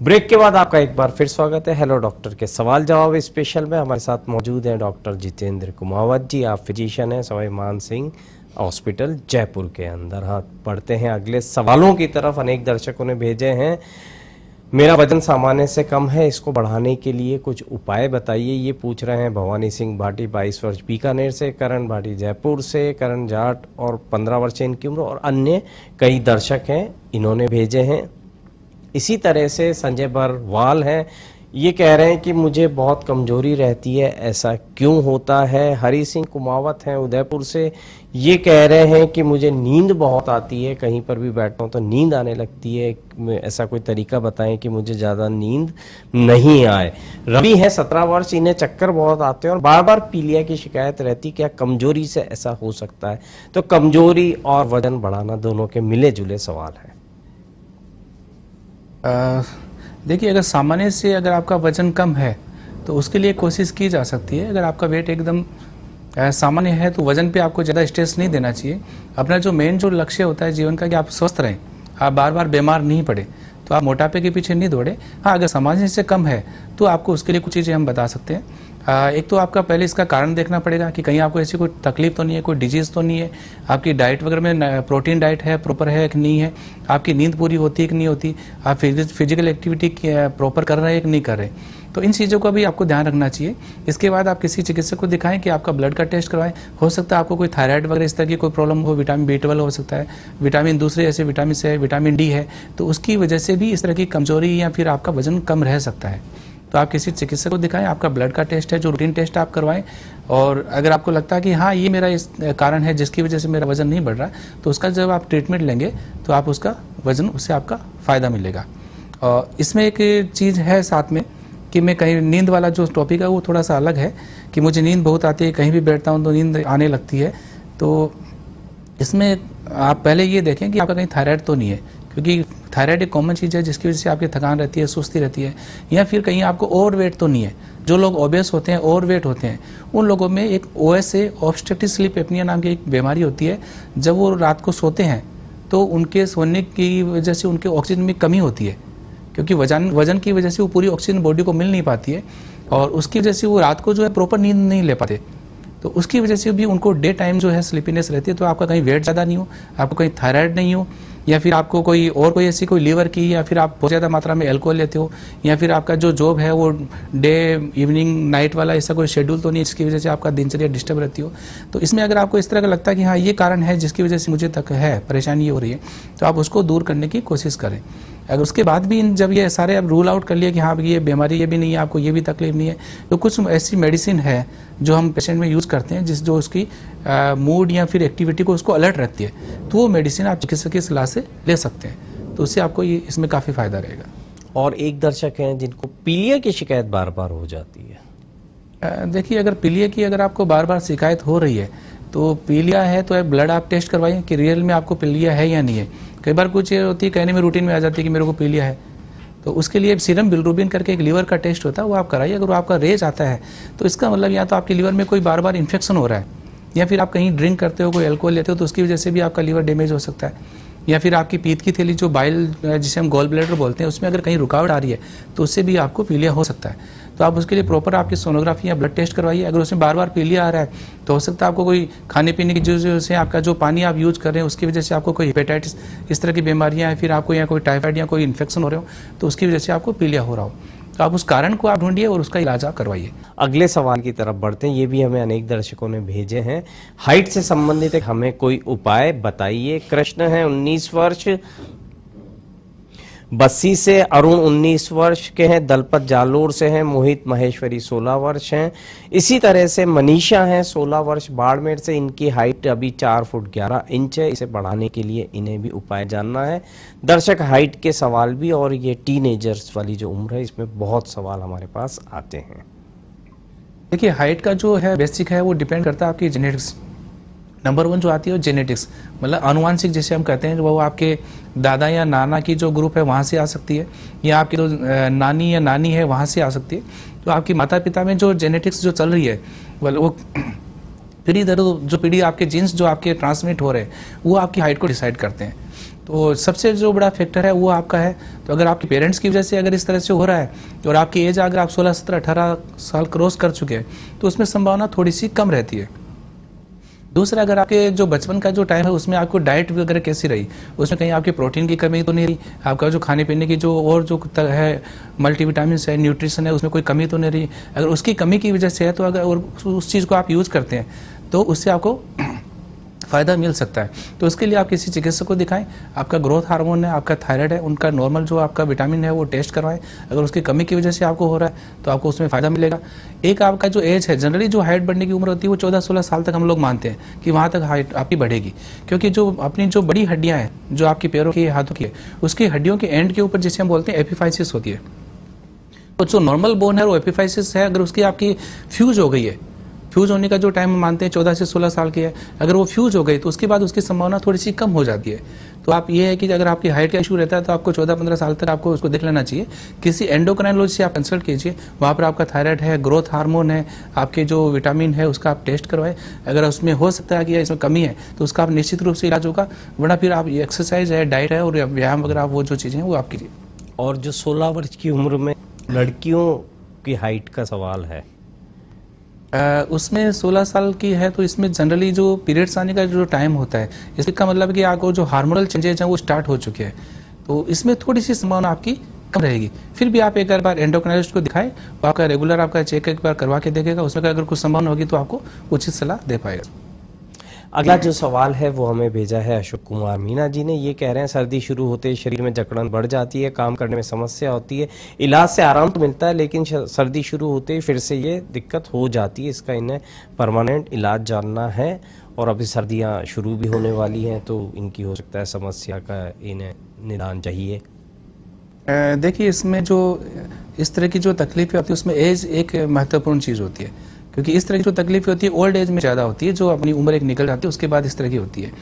Break के बाद आपका एक बार फिर स्वागत है हेलो डॉक्टर के सवाल जवाब स्पेशल में। हमारे साथ मौजूद हैं डॉक्टर जितेंद्र कुमावत जी। आप फिजिशियन हैं सवाई मान सिंह हॉस्पिटल जयपुर के अंदर। हाँ, बढ़ते हैं अगले सवालों की तरफ। अनेक दर्शकों ने भेजे हैं, मेरा वजन सामान्य से कम है, इसको बढ़ाने के लिए कुछ उपाय बताइए। ये पूछ रहे हैं भवानी सिंह भाटी 22 वर्ष बीकानेर से, करण भाटी जयपुर से, करण जाट और 15 वर्ष इनकी उम्र, और अन्य कई दर्शक हैं इन्होंने भेजे हैं। इसी तरह से संजय बरवाल हैं, ये कह रहे हैं कि मुझे बहुत कमजोरी रहती है, ऐसा क्यों होता है। हरी सिंह कुमावत हैं उदयपुर से, ये कह रहे हैं कि मुझे नींद बहुत आती है, कहीं पर भी बैठता हूँ तो नींद आने लगती है, ऐसा कोई तरीका बताएं कि मुझे ज़्यादा नींद नहीं आए। रवि है 17 वर्ष, इन्हें चक्कर बहुत आते हैं और बार बार पीलिया की शिकायत रहती, क्या कमजोरी से ऐसा हो सकता है? तो कमजोरी और वजन बढ़ाना दोनों के मिले जुले सवाल हैं। देखिए, अगर सामान्य से अगर आपका वजन कम है तो उसके लिए कोशिश की जा सकती है। अगर आपका वेट एकदम सामान्य है तो वजन पे आपको ज़्यादा स्ट्रेस नहीं देना चाहिए। अपना जो मेन जो लक्ष्य होता है जीवन का कि आप स्वस्थ रहें, आप बार बार बीमार नहीं पड़े, तो आप मोटापे के पीछे नहीं दौड़े। हाँ, अगर सामान्य से कम है तो आपको उसके लिए कुछ चीज़ें हम बता सकते हैं। एक तो आपका पहले इसका कारण देखना पड़ेगा कि कहीं आपको ऐसी कोई तकलीफ तो नहीं है, कोई डिजीज़ तो नहीं है, आपकी डाइट वगैरह में प्रोटीन डाइट है प्रॉपर है कि नहीं है, आपकी नींद पूरी होती है कि नहीं होती, आप फिजिकल एक्टिविटी प्रॉपर कर रहे हैं कि नहीं कर रहे। तो इन चीज़ों का भी आपको ध्यान रखना चाहिए। इसके बाद आप किसी चिकित्सक को दिखाएं कि आपका ब्लड का टेस्ट करवाएं। हो सकता है आपको कोई थायराइड वगैरह इस तरह की कोई प्रॉब्लम हो, विटामिन B12 हो सकता है, विटामिन दूसरे ऐसे विटामिन से विटामिन D है, तो उसकी वजह से भी इस तरह की कमजोरी या फिर आपका वजन कम रह सकता है। तो आप किसी चिकित्सक को दिखाएं, आपका ब्लड का टेस्ट है जो रूटीन टेस्ट आप करवाएं, और अगर आपको लगता है कि हाँ ये मेरा इस कारण है जिसकी वजह से मेरा वजन नहीं बढ़ रहा, तो उसका जब आप ट्रीटमेंट लेंगे तो आप उसका वजन, उससे आपका फ़ायदा मिलेगा। और इसमें एक चीज़ है साथ में कि मैं कहीं नींद वाला जो टॉपिक है वो थोड़ा सा अलग है कि मुझे नींद बहुत आती है, कहीं भी बैठता हूँ तो नींद आने लगती है। तो इसमें आप पहले ये देखें कि आपका कहीं थायराइड तो नहीं है, क्योंकि थायराइड एक कॉमन चीज़ है जिसकी वजह से आपकी थकान रहती है, सुस्ती रहती है, या फिर कहीं आपको ओवरवेट तो नहीं है। जो लोग ओबेस होते हैं, ओवरवेट होते हैं, उन लोगों में एक OSA ऑब्स्ट्रक्टिव स्लीप एपनिया नाम की एक बीमारी होती है। जब वो रात को सोते हैं तो उनके सोने की वजह से उनके ऑक्सीजन में कमी होती है, क्योंकि वजन की वजह से वो पूरी ऑक्सीजन बॉडी को मिल नहीं पाती है, और उसकी वजह से वो रात को जो है प्रॉपर नींद नहीं ले पाते। तो उसकी वजह से भी उनको डे टाइम जो है स्लीपीनेस रहती है। तो आपका कहीं वेट ज़्यादा नहीं हो, आपको कहीं थायराइड नहीं हो, या फिर आपको कोई और कोई ऐसी कोई लीवर की, या फिर आप बहुत ज़्यादा मात्रा में अल्कोहल लेते हो, या फिर आपका जो जॉब है वो डे इवनिंग नाइट वाला ऐसा कोई शेड्यूल तो नहीं जिसकी वजह से आपका दिनचर्या डिस्टर्ब रहती हो। तो इसमें अगर आपको इस तरह का लगता है कि हाँ ये कारण है जिसकी वजह से मुझे तक है परेशानी हो रही है, तो आप उसको दूर करने की कोशिश करें। अगर उसके बाद भी जब ये सारे आप रूल आउट कर लिए कि हाँ ये बीमारी ये भी नहीं है, आपको ये भी तकलीफ नहीं है, तो कुछ ऐसी मेडिसिन है जो हम पेशेंट में यूज़ करते हैं जो उसकी मूड या फिर एक्टिविटी को उसको अलर्ट रखती है, तो वो मेडिसिन आप चिकित्सक की सलाह से ले सकते हैं। तो उससे आपको ये इसमें काफ़ी फ़ायदा रहेगा। और एक दर्शक हैं जिनको पीलिया की शिकायत बार बार हो जाती है। देखिए, अगर पीलिया की अगर आपको बार बार शिकायत हो रही है तो पीलिया है तो ब्लड आप टेस्ट करवाइए कि रियल में आपको पीलिया है या नहीं है। कई बार कुछ ये होती है कहने में रूटीन में आ जाती है कि मेरे को पीलिया है, तो उसके लिए सीरम बिलिरुबिन करके एक लीवर का टेस्ट होता है, वो आप कराइए। अगर वो आपका रेज आता है तो इसका मतलब या तो आपके लीवर में कोई बार बार इन्फेक्शन हो रहा है, या फिर आप कहीं ड्रिंक करते हो, कोई अल्कोहल लेते हो, तो उसकी वजह से भी आपका लीवर डैमेज हो सकता है, या फिर आपकी पीत की थैली जो बाइल जिसे हम गॉल ब्लैडर बोलते हैं उसमें अगर कहीं रुकावट आ रही है तो उससे भी आपको पीलिया हो सकता है। तो आप उसके लिए प्रॉपर आपकी सोनोग्राफी या ब्लड टेस्ट करवाइए। अगर उसमें बार बार पीलिया आ रहा है तो हो सकता है आपको कोई खाने पीने की जो से आपका जो पानी आप यूज़ कर रहे हैं उसकी वजह से आपको कोई हेपेटाइटिस इस तरह की बीमारियाँ, या फिर आपको या कोई टाइफाइड या कोई इन्फेक्शन हो रहे हो, तो उसकी वजह से आपको पीलिया हो रहा हो, तो आप उस कारण को आप ढूंढिए और उसका इलाज करवाइए। अगले सवाल की तरफ बढ़ते हैं, ये भी हमें अनेक दर्शकों ने भेजे हैं। हाइट से संबंधित हमें कोई उपाय बताइए। कृष्ण है 19 वर्ष, बस्सी से, अरुण 19 वर्ष के हैं, दलपत जालोर से हैं, मोहित महेश्वरी 16 वर्ष हैं, इसी तरह से मनीषा हैं 16 वर्ष बाड़मेर से। इनकी हाइट अभी 4 फुट 11 इंच है, इसे बढ़ाने के लिए इन्हें भी उपाय जानना है। दर्शक हाइट के सवाल भी और ये टीनेजर्स वाली जो उम्र है इसमें बहुत सवाल हमारे पास आते हैं। देखिए, हाइट का जो है बेसिक है वो डिपेंड करता है आपकी जेनेटिक्स। नंबर 1 जो आती है वो जेनेटिक्स, मतलब आनुवांशिक जिसे हम कहते हैं, वो आपके दादा या नाना की जो ग्रुप है वहाँ से आ सकती है, या आपकी जो नानी या नानी है वहाँ से आ सकती है। तो आपकी माता पिता में जो जेनेटिक्स जो चल रही है वो पीढ़ी दर जो पीढ़ी आपके जीन्स जो आपके ट्रांसमिट हो रहे हैं वो आपकी हाइट को डिसाइड करते हैं। तो सबसे जो बड़ा फैक्टर है वो आपका है। तो अगर आपके पेरेंट्स की वजह से अगर इस तरह से हो रहा है और आपकी एज अगर आप 16, 17, 18 साल क्रॉस कर चुके हैं तो उसमें संभावना थोड़ी सी कम रहती है। दूसरा, अगर आपके जो बचपन का जो टाइम है उसमें आपको डाइट वगैरह कैसी रही, उसमें कहीं आपकी प्रोटीन की कमी तो नहीं रही, आपका जो खाने पीने की जो और जो है मल्टीविटामिन है, न्यूट्रिशन है, उसमें कोई कमी तो नहीं रही। अगर उसकी कमी की वजह से है तो अगर और उस चीज़ को आप यूज़ करते हैं तो उससे आपको फ़ायदा मिल सकता है। तो इसके लिए आप किसी चिकित्सक को दिखाएं। आपका ग्रोथ हार्मोन है, आपका थायराइड है, उनका नॉर्मल जो आपका विटामिन है वो टेस्ट करवाएं। अगर उसकी कमी की वजह से आपको हो रहा है तो आपको उसमें फ़ायदा मिलेगा। एक आपका जो एज है, जनरली जो हाइट बढ़ने की उम्र होती है वो 14-16 साल तक हम लोग मानते हैं कि वहाँ तक हाइट आपकी बढ़ेगी, क्योंकि जो अपनी जो बड़ी हड्डियाँ हैं जो आपकी पैरों की, हाथों की है, उसकी हड्डियों के एंड के ऊपर जिसे हम बोलते हैं एपिफाइसिस होती है। तो जो नॉर्मल बोन है वो एपिफाइसिस है, अगर उसकी आपकी फ्यूज हो गई है, फ्यूज होने का जो टाइम हम मानते हैं 14 से 16 साल की है, अगर वो फ्यूज हो गई तो उसके बाद उसकी संभावना थोड़ी सी कम हो जाती है। तो आप ये है कि अगर आपकी हाइट का इशू रहता है तो आपको 14-15 साल तक आपको उसको देख लेना चाहिए। किसी एंडोक्राइनोलॉजिस्ट से आप कंसल्ट कीजिए, वहाँ पर आपका थायराइड है, ग्रोथ हार्मोन है, आपके जो विटामिन है उसका आप टेस्ट करवाएं। अगर उसमें हो सकता है कि इसमें कमी है तो उसका आप निश्चित रूप से इलाज होगा, वरना फिर आप एक्सरसाइज है, डाइट है और व्यायाम वगैरह वो जो चीज़ें हैं वो आप कीजिए। और जो 16 वर्ष की उम्र में लड़कियों की हाइट का सवाल है, उसमें 16 साल की है तो इसमें जनरली जो पीरियड्स आने का जो टाइम होता है, इसका मतलब कि आपको जो हार्मोनल चेंजेज हैं वो स्टार्ट हो चुके हैं, तो इसमें थोड़ी सी संभावना आपकी कम रहेगी। फिर भी आप एक बार एंडोक्राइनोलॉजिस्ट को दिखाएं, वो आपका रेगुलर आपका चेक एक बार करवा के देखेगा, उसमें अगर कुछ संभावना होगी तो आपको उचित सलाह दे पाएगा। अगला जो सवाल है वो हमें भेजा है अशोक कुमार मीना जी ने। ये कह रहे हैं सर्दी शुरू होते ही शरीर में जकड़न बढ़ जाती है, काम करने में समस्या होती है, इलाज से आराम तो मिलता है लेकिन सर्दी शुरू होते ही फिर से ये दिक्कत हो जाती है। इसका इन्हें परमानेंट इलाज जानना है और अभी सर्दियाँ शुरू भी होने वाली हैं तो इनकी हो सकता है समस्या का इन्हें निदान चाहिए। देखिए, इसमें जो इस तरह की जो तकलीफें होती है उसमें एज एक महत्वपूर्ण चीज़ होती है, क्योंकि इस तरह की जो तकलीफें होती है ओल्ड एज में ज़्यादा होती है, जो अपनी उम्र एक निकल जाती है उसके बाद इस तरह की होती है।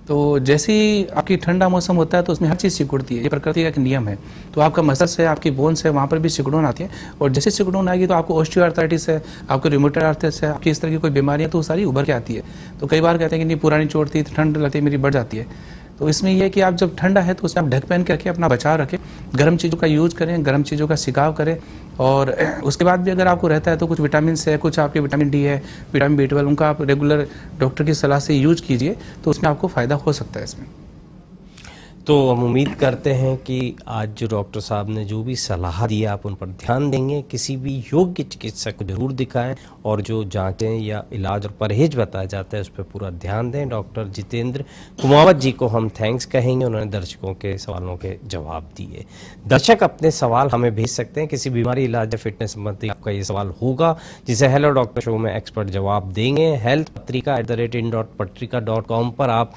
तो जैसे ही आपकी ठंडा मौसम होता है तो उसमें हर चीज़ सिकुड़ती है, ये प्रकृति का एक नियम है। तो आपका मसल्स है, आपकी बोन्स है, वहाँ पर भी सिकुड़न आती है, और जैसे सिकुड़न आएगी तो आपको ऑस्टियोआर्थराइटिस है, आपको रूमेटॉइड आर्थराइटिस है, आपकी इस तरह की कोई बीमारी है तो वो सारी उभर के आती है। तो कई बार कहते हैं कि नहीं पुरानी चोट थी, ठंड लगती है मेरी बढ़ जाती है। तो इसमें यह है कि आप जब ठंडा है तो उसमें आप ढक पहन के रखें, अपना बचाव रखें, गर्म चीज़ों का यूज़ करें, गर्म चीज़ों का छिड़काव करें, और उसके बाद भी अगर आपको रहता है तो कुछ विटामिन है, कुछ आपके विटामिन डी है, विटामिन B12, उनका आप रेगुलर डॉक्टर की सलाह से यूज कीजिए तो उसमें आपको फ़ायदा हो सकता है इसमें। तो हम उम्मीद करते हैं कि आज जो डॉक्टर साहब ने जो भी सलाह दी आप उन पर ध्यान देंगे। किसी भी योग्य चिकित्सक को जरूर दिखाएं और जो जांचें या इलाज और परहेज बताया जाता है उस पर पूरा ध्यान दें। डॉक्टर जितेंद्र कुमावत जी को हम थैंक्स कहेंगे, उन्होंने दर्शकों के सवालों के जवाब दिए। दर्शक अपने सवाल हमें भेज सकते हैं, किसी बीमारी, इलाज या फिटनेस संबंधी आपका ये सवाल होगा जिसे हेलो डॉक्टर शो में एक्सपर्ट जवाब देंगे। healthpatrika@inpatrika.com पर आप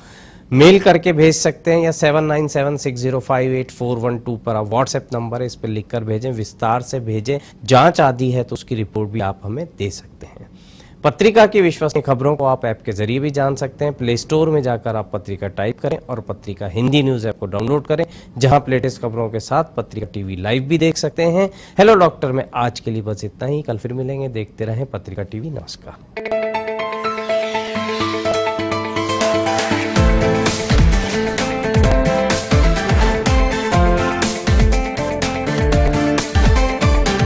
मेल करके भेज सकते हैं या 7976058412 पर आप व्हाट्सएप नंबर है इस पर लिखकर भेजें, विस्तार से भेजें। जांच आदि है तो उसकी रिपोर्ट भी आप हमें दे सकते हैं। पत्रिका की विश्वसनीय खबरों को आप ऐप के जरिए भी जान सकते हैं। प्ले स्टोर में जाकर आप पत्रिका टाइप करें और पत्रिका हिंदी न्यूज ऐप को डाउनलोड करें, जहां आप लेटेस्ट खबरों के साथ पत्रिका टीवी लाइव भी देख सकते हैं। हेलो डॉक्टर में आज के लिए बस इतना ही, कल फिर मिलेंगे। देखते रहें पत्रिका टीवी। नमस्कार।